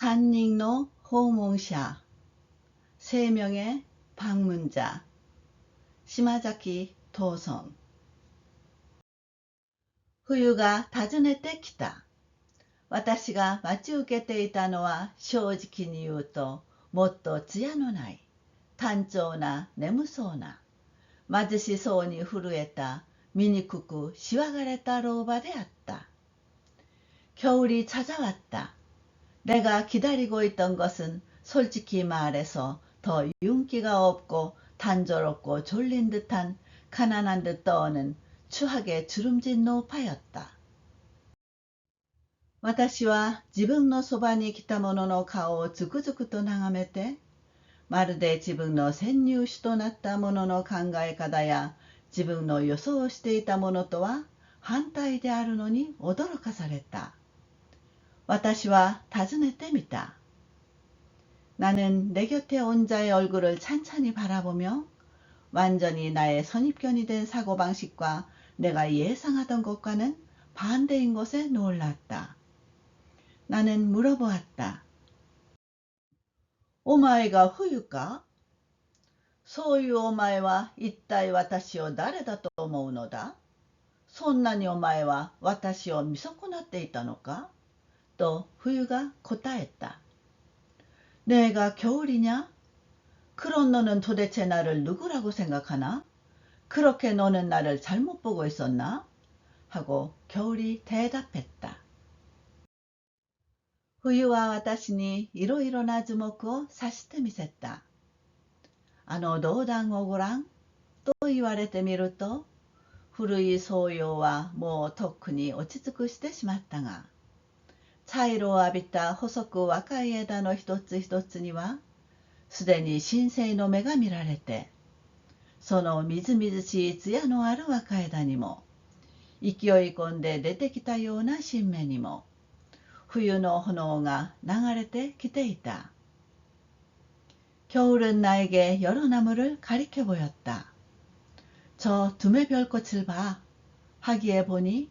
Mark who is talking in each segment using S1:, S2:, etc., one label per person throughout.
S1: 3人の 訪問者 3명의 방문자 시마자키 도선 冬が訪ねてきた。私が待ち受けていたのは正直に言うともっと艶のない単調な眠そうな貧しそうに震えた醜くしわがれた老婆であった。 겨울이 찾아왔다. 내가 기다리고 있던 것은 솔직히 말해서 더 윤기가 없고 단조롭고 졸린 듯한 가난한 듯 떠오는 추하게 주름진 노파였다. 私は自分のそばに来た者の顔をずくずくと眺めて、まるで自分の先入種となった者の考え方や自分の予想していたものとは反対であるのに驚かされた。私は尋ねてみた。 나는 내 곁에 온 자의 얼굴을 찬찬히 바라보며 완전히 나의 선입견이 된 사고방식과 내가 예상하던 것과는 반대인 것에 놀랐다. 나는 물어보았다. お前が冬か? そういうお前は一体私を誰だと思うのだ? そんなにお前は私を見損なっていたのか? 또 후유가答えた. 내가 겨울이냐? 그런 너는 도대체 나를 누구라고 생각하나? 그렇게 너는 나를 잘못 보고 있었나? 하고 겨울이 대답했다. 후유와 私にいろいろな図目を指してみせた。銅弾をごらんと言われてみると、古い草葉はもうとっくに落ち尽くしてしまったが、茶色を浴びた細く若い枝の一つ一つには、すでに新生の芽が見られて、そのみずみずしい艶のある若枝にも、勢い込んで出てきたような新芽にも、冬の炎が流れてきていた。 겨울은 나에게 여러 나무를 가리켜 보였다. 저 두메 별꽃을 봐. 하기에 보니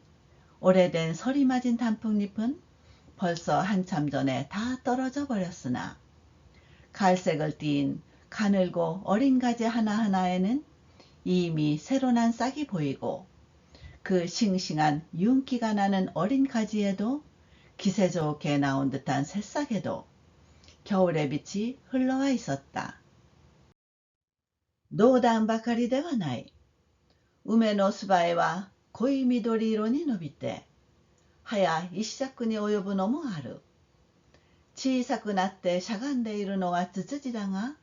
S1: 오래된 서리 맞은 단풍잎은 벌써 한참 전에 다 떨어져 버렸으나 갈색을 띤 가늘고 어린 가지 하나하나에는 이미 새로 난 싹이 보이고 그 싱싱한 윤기가 나는 어린 가지에도 기세 좋게 나온 듯한 새싹에도 겨울의 빛이 흘러와 있었다. 노단 ばかりではない。梅のすばえは濃い緑色に伸びて、葉一尺に及ぶのもある。小さくなってしゃがんでいるのはツツジだが、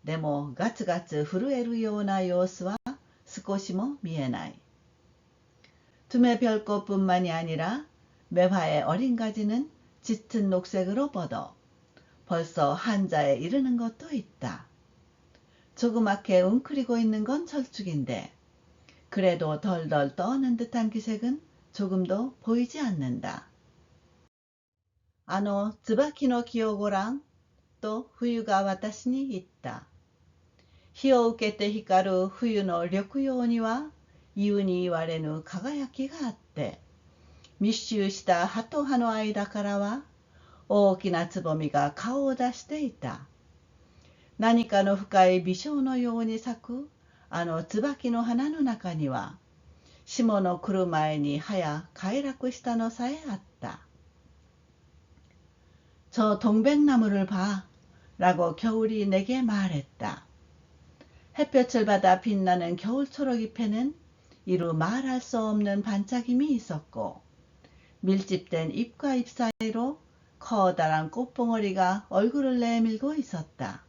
S1: でもガツガツ震えるような様子は少しも見えない。두메 별꽃뿐만이 아니라 매화의 어린 가지는 짙은 녹색으로 뻗어 벌써 한자에 이르는 것도 있다. 조그맣게 웅크리고 있는 건 철쭉인데 그래도 덜덜 떠오는 듯한 기색은 조금도 보이지 않는다. 椿の木をごらんと冬が私に言った。日を受けて光る冬の緑葉には言うに言われぬ輝きがあって、密集した葉と葉の間からは大きなつぼみが顔を出していた。何かの深い微笑のように咲く椿の花の中には、霜の来る前に葉や快楽したのさえあった。저 동백나무를 봐 라고 겨울이 내게 말했다. 햇볕을 받아 빛나는 겨울 초록잎에는 이루 말할 수 없는 반짝임이 있었고, 밀집된 잎과 잎 사이로 커다란 꽃봉오리가 얼굴을 내밀고 있었다.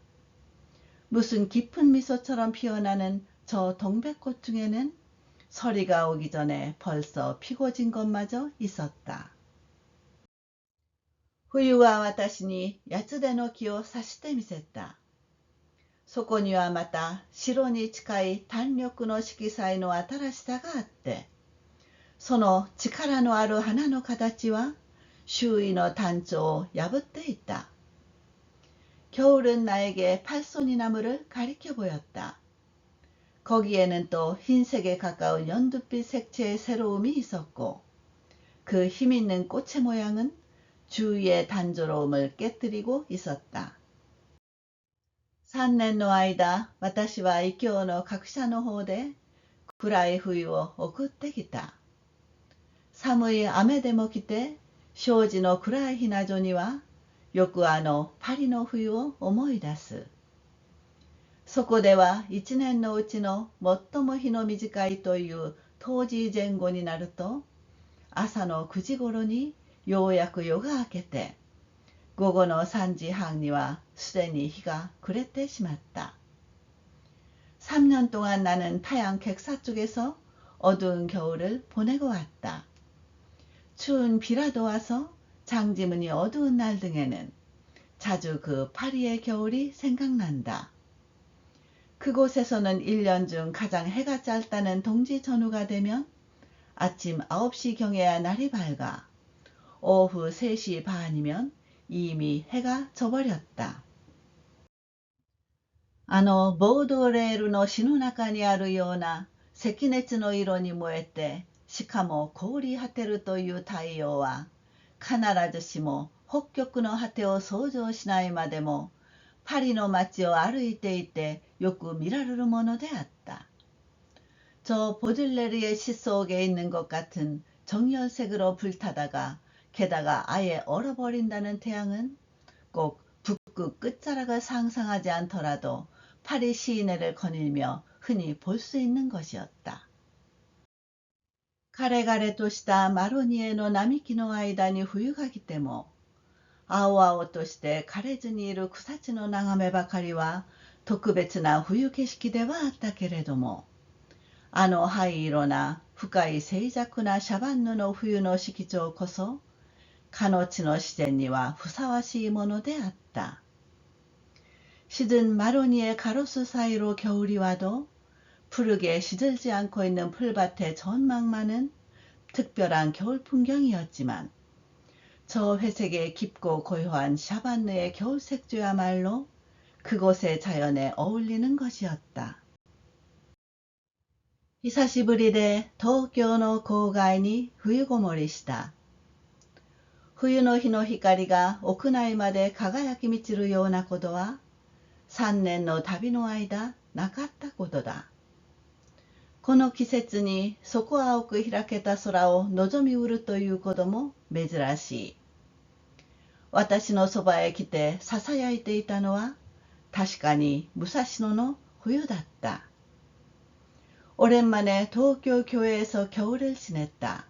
S1: 무슨 깊은 미소처럼 피어나는 저 동백꽃 중에는 서리가 오기 전에 벌써 피고 진 것마저 있었다. 후유와 私に八つ手の木を指してみせた。そこにはまた白に近い弾力の色彩の新しさがあって、その力のある花の形は周囲の単調を破っていた。 겨울은 나에게 팔손이 나무를 가리켜 보였다. 거기에는 또 흰색에 가까운 연두빛 색채의 새로움이 있었고, 그 힘있는 꽃의 모양은 주위의 단조로움을 깨뜨리고 있었다. 3年の間、私は異教の各社の方で暗い冬を送ってきた。寒い雨でも来て、障子の暗いひな所には、よくパリの冬を思い出す。そこでは一年のうちの最も日の短いという冬至前後になると、朝の9時ごろにようやく夜が明けて、午後の3時半にはすでに日が暮れてしまった。3년 동안 나는 타양 객사 쪽에서 어두운 겨울을 보내고 왔다. 추운 비라도 와서 장지문이 어두운 날 등에는 자주 그 파리의 겨울이 생각난다. 그곳에서는 1년 중 가장 해가 짧다는 동지 전후가 되면 아침 9시경에야 날이 밝아 오후 3시 반이면 이미 해가 져버렸다. ボードレールの詩の中にあるような赤熱の色に燃えて、しかも凍り果てるという太陽は、必ずしも北極の果てを想像しないまでも、パリの街を歩いていてよく見られるものであった。저 보들레르의 시 속에 있는 것 같은 정열색으로 불타다가 게다가 아예 얼어버린다는 태양은 꼭 북극 끝자락을 상상하지 않더라도 파리 시내를 거닐며 흔히 볼 수 있는 것이었다. カレガレとしたマロニエの並木の間に冬が来ても、青々として枯れずにいる草地の眺めばかりは特別な冬景色ではあったけれども、灰色な深い静寂なシャバンヌの冬の色調こそ、かの地の自然にはふさわしいものであった。시든 마로니의 가로수 사이로 겨울이 와도 푸르게 시들지 않고 있는 풀밭의 전망만은 특별한 겨울 풍경이었지만, 저 회색의 깊고 고요한 샤반느의 겨울 색조야말로 그곳의 자연에 어울리는 것이었다. 久しぶりで東京の郊外に冬ごもりした。冬の日の光が屋内まで輝き満ちるようなことは、3年の旅の間なかったことだ。この季節に底青く開けた空を望みうるということも珍しい。私のそばへ来てささやいていたのは、確かに武蔵野の冬だった。오랜만에 도쿄 교외에서 겨울을 지냈다.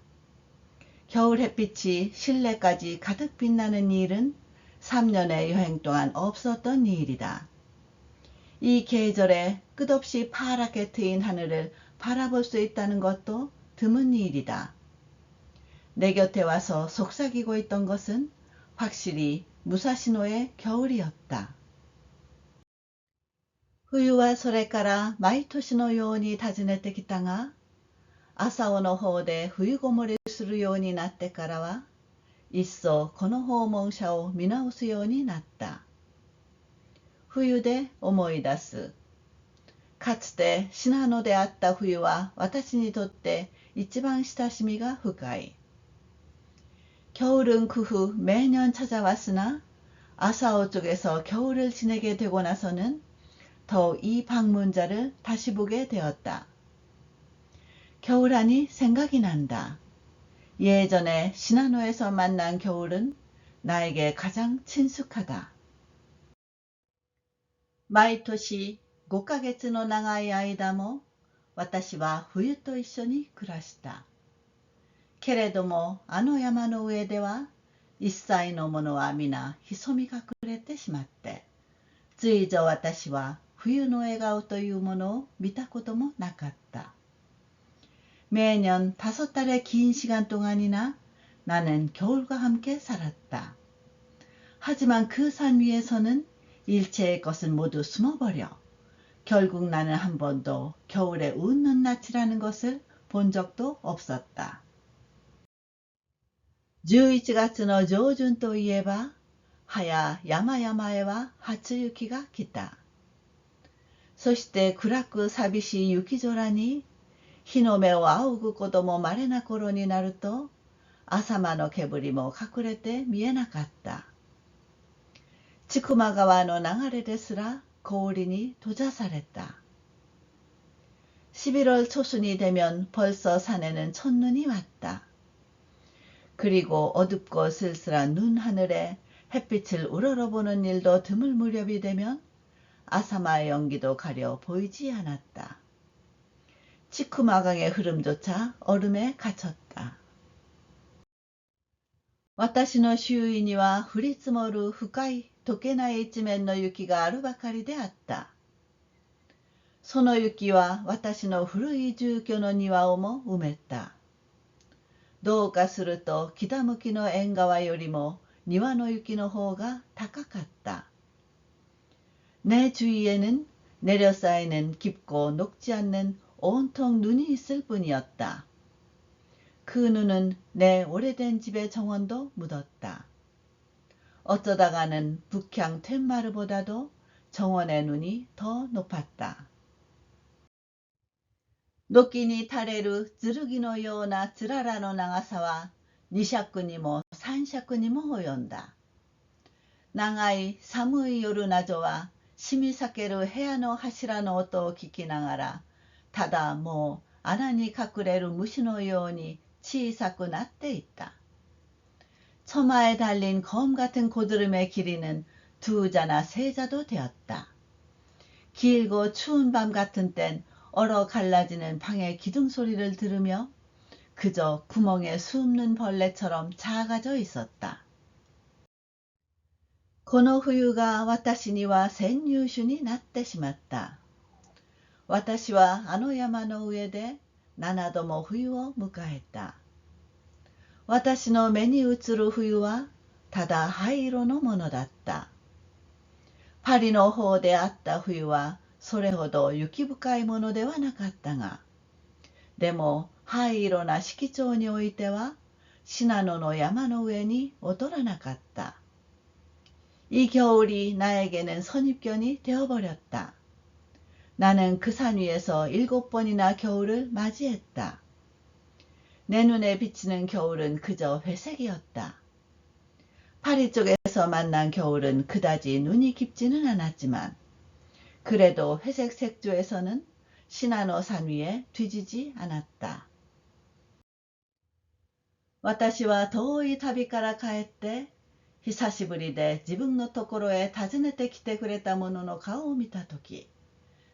S1: 겨울 햇빛이 실내까지 가득 빛나는 일은 3년의 여행 동안 없었던 일이다. 이 계절에 끝없이 파랗게 트인 하늘을 바라볼 수 있다는 것도 드문 일이다. 내 곁에 와서 속삭이고 있던 것은 확실히 무사시노의 겨울이었다. 冬はそれから毎年のように訪ねてきたが、朝尾の方で冬ごもりするようになってからは、一層この訪問者を見直すようになった。冬で思い出す。かつて信濃であった冬は私にとって一番親しみが深い。겨울은 그 후 매년 찾아왔으나 아사오 쪽에서 겨울을 지내게 되고 나서는 더욱 이 방문자를 다시 보게 되었다. 겨울하니 생각이 난다. 예전에 시나노에서 만난 겨울은 나에게 가장 친숙하다. 毎年5ヶ月の長い間も私は冬と一緒に暮らした。けれども山の上では一切のものは皆潜み隠れてしまって、随所私は冬の笑顔というものを見たこともなかった。매년 5달의 긴 시간 동안이나 나는 겨울과 함께 살았다. 하지만 그 산 위에서는 일체의 것은 모두 숨어버려 결국 나는 한 번도 겨울에 웃는 낯이라는 것을 본 적도 없었다. 11月の上旬といえば、早山々へは初雪が来た。そして暗く寂しい雪空に日の目を仰ぐことも稀な頃になると、朝間の煙も隠れて見えなかった。千曲川の流れですら氷に閉ざされた. 11월 초순이 되면 벌써 산에는 첫눈이 왔다. 그리고 어둡고 쓸쓸한 눈 하늘에 햇빛을 우러러보는 일도 드물 무렵이 되면 아사마의 연기도 가려 보이지 않았다. 치쿠마강의 흐름조차 얼음에 갇혔다. 私の周囲には降り積もる深い溶けない一面の雪があるばかりであった。その雪は私の古い住居の庭をも埋めた。どうかすると北向きの縁側よりも庭の雪の方が高かった。내 주위에는 내려 쌓이는 깊고 녹지 않는 온통 눈이 있을 뿐이었다. 그 눈은 내 오래된 집의 정원도 묻었다. 어쩌다가는 북향 텐마르보다도 정원의 눈이 더 높았다. 녹기に垂れる剣のようなつららの長さは2尺にも3尺にも及んだ。長い寒い夜などは染み裂ける部屋の柱の音を聞きながら、ただもう穴に隠れる虫のように小さくなっていった。처마에 달린 검 같은 고드름의 길이는 2자나 3자도 되었다. 길고 추운 밤 같은 땐 얼어 갈라지는 방의 기둥 소리를 들으며 그저 구멍에 숨는 벌레처럼 작아져 있었다. この冬が私には先入種になってしまった。私はあの山の上で7度も冬を迎えた。私の目に映る冬はただ灰色のものだった。パリの方であった冬はそれほど雪深いものではなかったが、でも灰色な色調においては信濃の山の上に劣らなかった。이 겨울이 나에게는 선입견이 되어버렸다. 나는 그 산 위에서 7번이나 겨울을 맞이했다. 내 눈에 비치는 겨울은 그저 회색이었다. 파리 쪽에서 만난 겨울은 그다지 눈이 깊지는 않았지만 그래도 회색 색조에서는 시나노 산 위에 뒤지지 않았다. 私は遠い旅から帰って久しぶりで自分のところへ訪ねてきてくれた者の顔を見たとき、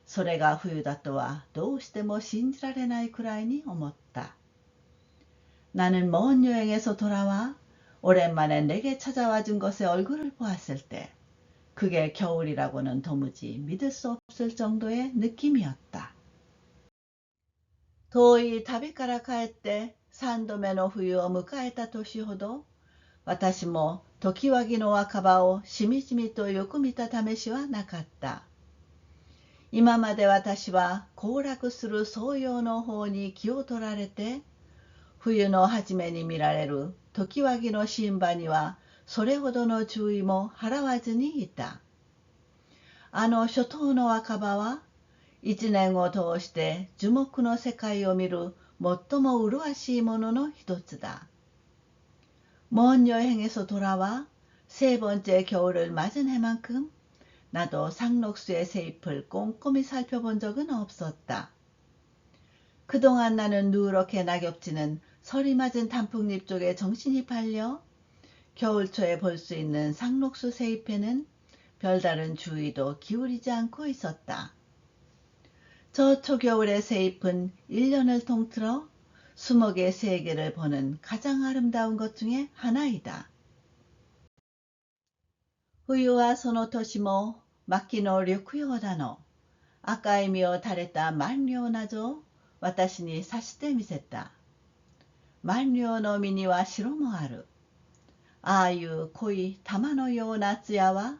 S1: それが冬だとはどうしても信じられないくらいに思った。나는 먼 여행에서 돌아와 오랜만에 내게 찾아와 준 것의 얼굴을 보았을 때 그게 겨울이라고는 도무지 믿을 수 없을 정도의 느낌이었다. 遠い旅から帰って3度目の冬を迎えた年ほど私も常盤の若葉をしみじみとよく見た試しはなかった。今まで私は行楽する草葉の方に気を取られて、冬の初めに見られる常盤の新葉にはそれほどの注意も払わずにいた。あの初冬の若葉は、一年を通して樹木の世界を見る最も麗しいものの一つだ。먼 여행에서 돌아와 세 번째 겨울을 맞은 해만큼 나도 상록수의 새잎을 꼼꼼히 살펴본 적은 없었다. 그동안 나는 누렇게 낙엽지는 서리 맞은 단풍잎 쪽에 정신이 팔려 겨울초에 볼 수 있는 상록수 새잎에는 별다른 주의도 기울이지 않고 있었다. 저 초겨울의 새잎은 1년을 통틀어 20개 세계를 보는 가장 아름다운 것 중에 하나이다. 冬はその年も牧の緑葉だの赤い実を垂れた万両などを私に指してみせた。万両の実には白もある。ああいう濃い玉のような艶は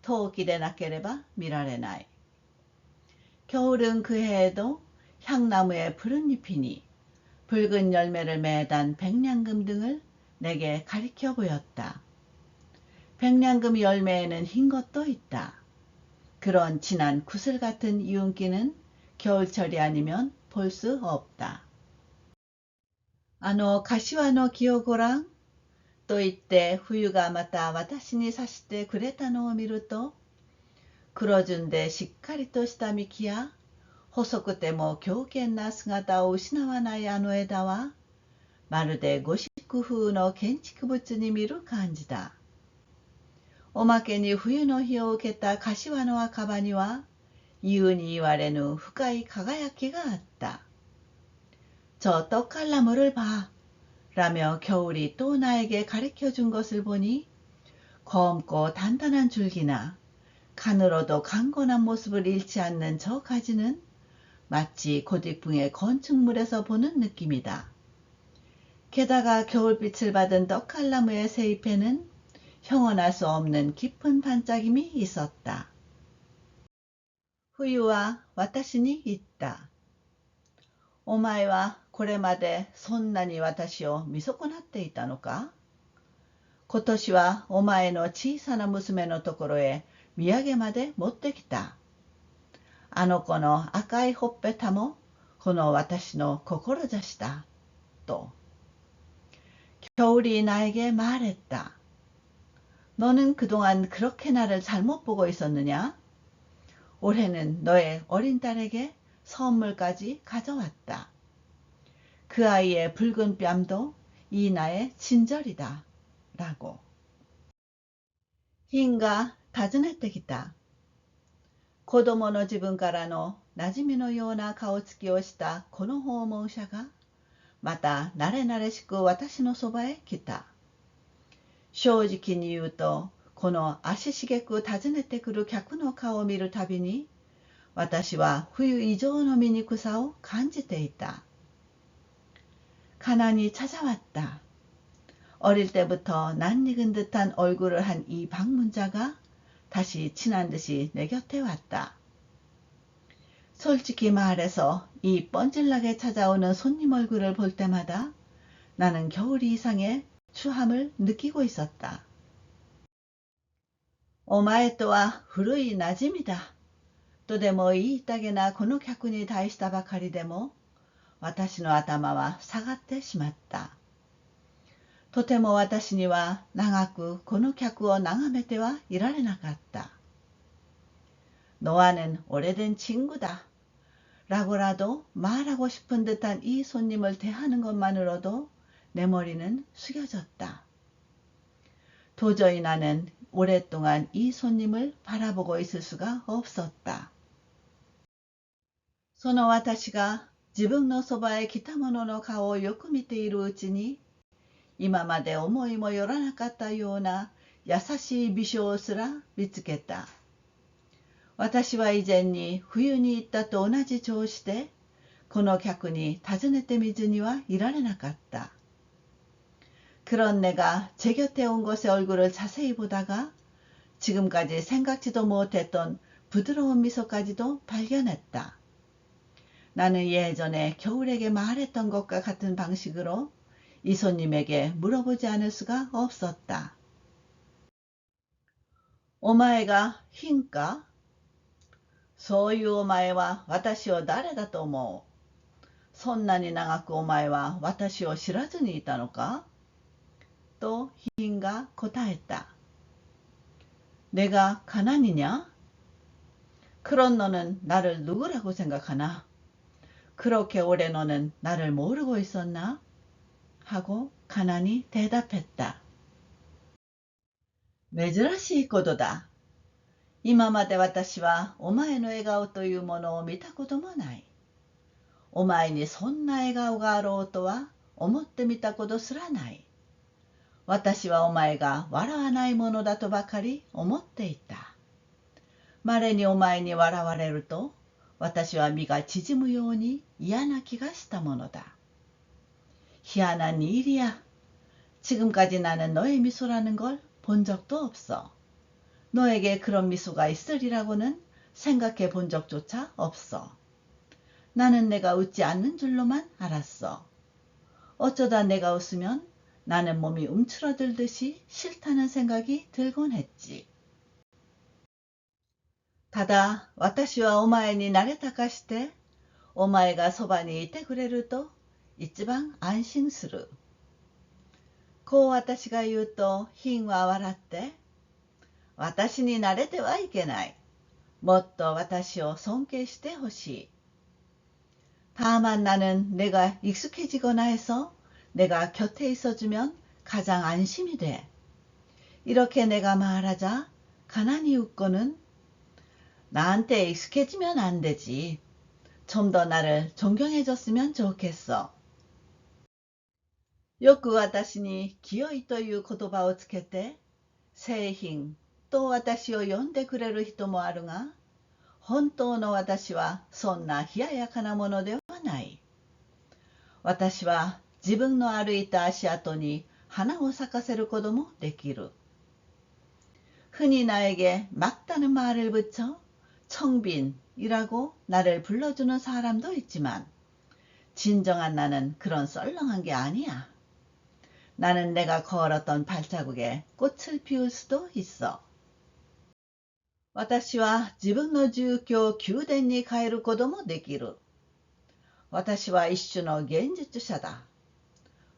S1: 陶器でなければ見られない。겨울은 그 해에도 향나무의 푸른 잎이니 붉은 열매를 매단 백냥금 등을 내게 가리켜 보였다. 백냥금 열매에는 흰 것도 있다. 그런 진한 구슬 같은 이운기는 겨울철이 아니면 볼 수 없다. 柏の木をごらんと言って冬がまた私に差してくれたのを見ると、黒順でしっかりとした幹や細くても強健な姿を失わないあの枝は、まるでゴシック風の建築物に見る感じだ。おまけに冬の日を受けた柏の赤葉には、言うに言われぬ深い輝きがあった。저 떡갈나무를 봐. 라며 겨울이 또 나에게 가르쳐준 것을 보니 검고 단단한 줄기나 가늘어도 강건한 모습을 잃지 않는 저 가지는 마치 고딕풍의 건축물에서 보는 느낌이다. 게다가 겨울빛을 받은 떡갈나무의 새잎에는 형언할 수 없는 깊은 반짝임이 있었다. 후유와 와타시に言った。お前はこれまでそんなに私を見損なっていたのか？今年はお前の小さな娘のところへ土産まで持ってきた。あの子の赤いほっぺたもこの私の志だ。と。겨울이 나에게 말했다. 너는 그동안 그렇게 나를 잘못 보고 있었느냐? 올해는 너의 어린 딸에게 선물까지 가져왔다. 그 아이의 붉은 뺨도 이 나의 친절이다. 라고. 흰가尋ねてきた。子供の自分からの馴染みのような顔つきをしたこの訪問者が、また慣れ慣れしく私のそばへ来た。正直に言うと、この足しげく訪ねてくる客の顔を見るたびに、私は冬以上の醜さを感じていた。가난이 찾아왔다. 어릴 때부터 낯익은 듯한 얼굴을 한 이 방문자가 다시 친한 듯이 내 곁에 왔다. 솔직히 말해서 이 뻔질나게 찾아오는 손님 얼굴을 볼 때마다 나는 겨울 이상의 추함을 느끼고 있었다. お前とは古い馴染みだ。とでも言いたげなこの客に対したばかりでも、私の頭は下がってしまった。とても私には長くこの客を眺めてはいられなかった。너와는 오래된 친구다. 라고라도 말하고 싶은 듯한 이 손님을 대하는 것만으로도 내 머리는 숙여졌다. 도저히 나는 오랫동안 이 손님을 바라보고 있을 수가 없었다. その私が自分のそばへ来た者の顔をよく見ているうちに、今まで思いもよらなかったような優しい微笑すら見つけた。私は以前に冬に行ったと同じ調子で、この客に尋ねてみずにはいられなかった。그런 내가 제 곁에 온 것의 얼굴을 자세히 보다가 지금까지 생각지도 못했던 부드러운 미소까지도 발견했다. 나는 예전에 겨울에게 말했던 것과 같은 방식으로 이 손님에게 물어보지 않을 수가 없었다. お前が흰か？そういうお前は私を誰だと思う？そんなに長くお前は私を知らずにいたのか？と흰が答えた。내가 가난이냐? 그런 너는 나를 누구라고 생각하나? 그렇게 오래 너는 나를 모르고 있었나? 하고 가난이 대답했다. 珍しいことだ。今まで私はお前の笑顔というものを見たこともない。お前にそんな笑顔があろうとは思ってみたことすらない。私はお前が笑わないものだとばかり思っていた。稀にお前に笑われると、私は身が縮むように嫌な気がしたものだ。희한한 일이야. 지금까지 나는 너의 미소라는 걸 본 적도 없어. 너에게 그런 미소가 있으리라고는 생각해 본 적조차 없어. 나는 내가 웃지 않는 줄로만 알았어. 어쩌다 내가 웃으면 나는 몸이 움츠러들듯이 싫다는 생각이 들곤 했지. ただ、私はお前に慣れたかして、お前がそばにいてくれると、一番安心する。こう私が言うと、ヒンは笑って、私に慣れてはいけない。もっと私を尊敬してほしい。다만 나는 내가 익숙해지거나 해서 내가 곁에 있어주면 가장 안심이 돼. 이렇게 내가 말하자 가난이 웃고는 나한테 익숙해지면 안 되지. 좀 더 나를 존경해줬으면 좋겠어. よく私に清いという言葉をつけて、聖品と私を呼んでくれる人もあるが、本当の私はそんな冷ややかなものではない。私は自分の歩いた足跡に花を咲かせることもできる。흔히 나에게 막다른 말을 붙여 청빈이라고 나를 불러주는 사람도 있지만 진정한 나는 그런 썰렁한 게 아니야. 나는 내가 걸었던 발자국에 꽃을 피울 수도 있어. 私は自分の住居宮殿に変えることもできる。私は一種の現実者だ。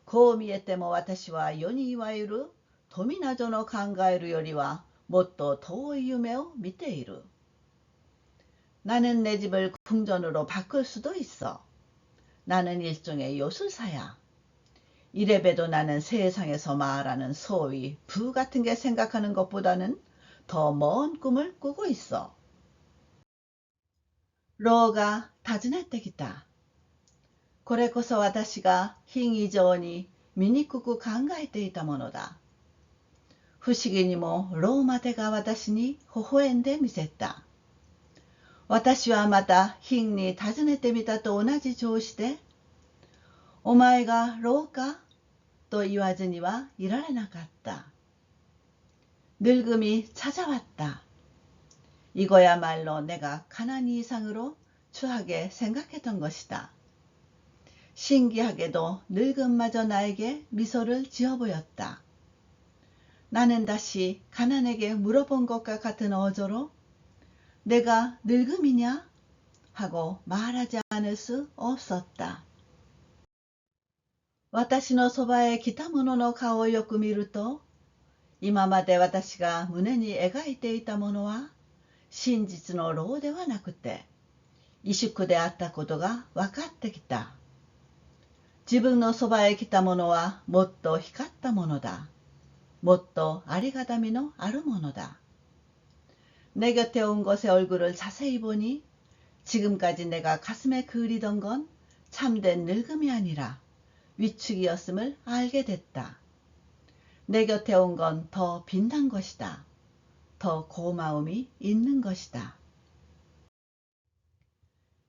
S1: こう見えても私は世にいわゆる富な女の考えるよりはもっと遠い夢を見ている。나는 내 집을 궁전으로 바꿀 수도 있어. 나는 일종의 요술사야. 이래봬도 나는 세상에서 말하는 소위 부 같은 게 생각하는 것보다는 더 먼 꿈을 꾸고 있어. 로가尋ねてきた。これこそ私が品以上に醜く考えていたものだ。不思議にもローマ手が私に微笑んでみせた。私はまた品に尋ねてみたと同じ調子で、お前がローかと言わずにはいられなかった。늙음이 찾아왔다. 이거야말로 내가 가난이 이상으로 추하게 생각했던 것이다. 신기하게도 늙음마저 나에게 미소를 지어 보였다. 나는 다시 가난에게 물어본 것과 같은 어조로 내가 늙음이냐? 하고 말하지 않을 수 없었다. 私のそばへ来た者の顔をよく見ると、今まで私が胸に描いていたものは真実の老ではなくて萎縮であったことが分かってきた。自分のそばへ来たものはもっと光ったものだ。もっとありがたみのあるものだ。내 곁에 온 것의 얼굴을 자세히 보니 지금까지 내가 가슴에 그리던 건 참된 늙음이 아니라 위축이었음을 알게 됐다. 내 곁에 온 건 더 빛난 것이다. 더 고마움이 있는 것이다.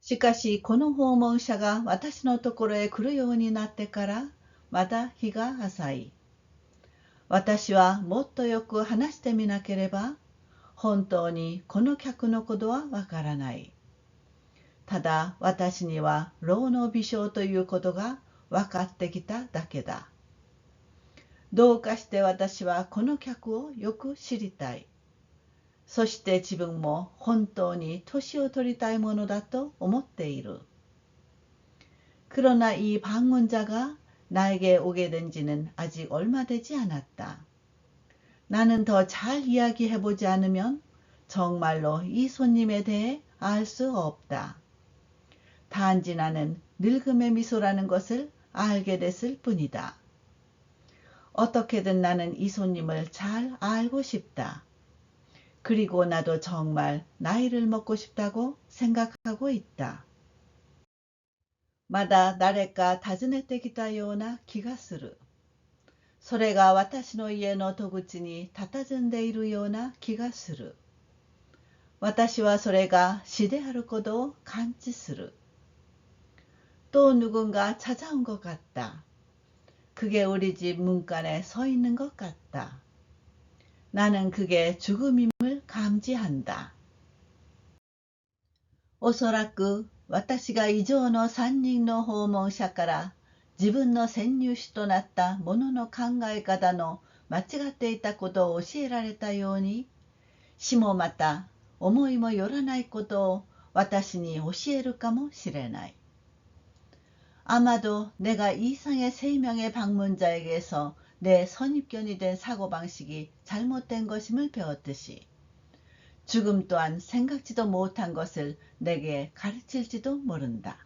S1: しかしこの訪問者が私のところへ来るようになってからまだ日が浅い。私はもっとよく話してみなければ本当にこの客のことはわからない。ただ私には老の微笑ということが分かってきただけだ。どうかして私はこの客をよく知りたい。そして自分も本当に年を取りたいものだと思っている。그러나 이 방문자가 나에게 오게 된 지는 아직 얼마 되지 않았다. 나는 더 잘 이야기해보지 않으면 정말로 이 손님에 대해 알 수 없다. 단지 나는 늙음의 미소라는 것을 알게 됐을 뿐이다. 어떻게든 나는 이 손님을 잘 알고 싶다. 그리고 나도 정말 나이를 먹고 싶다고 생각하고 있다. まだ誰か訪ねてきたような気がする。それが私の家の戸口に佇んでいるような気がする。私はそれが死であることを感知する。또 누군가 찾아온 것 같다. 그게 우리 집 문간에 서 있는 것 같다. 나는 그게 죽음임을 감지한다. おそらく私が以上の3人の訪問者から自分の先入種となったものの考え方の間違っていたことを教えられたように、死もまた思いもよらないことを私に教えるかもしれない。 아마도 내가 이상의 3명의 방문자에게서 내 선입견이 된 사고방식이 잘못된 것임을 배웠듯이 죽음 또한 생각지도 못한 것을 내게 가르칠지도 모른다.